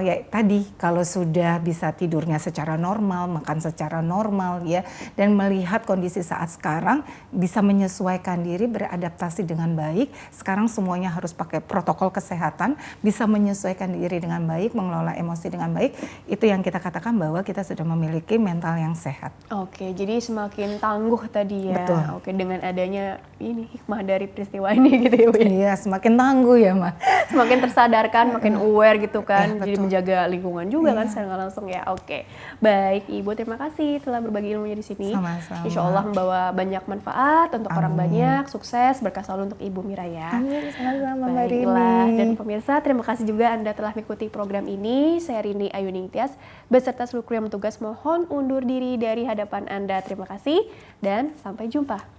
ya tadi kalau sudah bisa tidurnya secara normal, makan secara normal ya, dan melihat kondisi saat sekarang bisa menyesuaikan diri, beradaptasi dengan baik. Sekarang semuanya harus pakai protokol kesehatan, bisa menyesuaikan diri dengan baik, mengelola emosi dengan baik. Itu yang kita katakan bahwa kita sudah memiliki mental yang sehat. Oke, jadi semakin tangguh tadi ya. Betul. Oke, dengan adanya ini hikmah dari peristiwa ini gitu ya Bu ya. Iya, semakin tangguh ya, Ma. Semakin tersadarkan, makin aware gitu kan. Ya, Jadi betul. menjaga lingkungan juga kan secara nggak langsung ya. Oke, baik Ibu, terima kasih telah berbagi ilmunya di sini. Sama-sama. Insya Allah membawa banyak manfaat untuk orang banyak, sukses, berkah selalu untuk Ibu Mira ya. Amin, sama-sama Mbak Baiklah, Rini. dan pemirsa terima kasih juga Anda telah mengikuti program ini. Saya Rini Ayuning Tias beserta seluruh kru yang bertugas mohon undur diri dari hadapan Anda. Terima kasih dan sampai jumpa.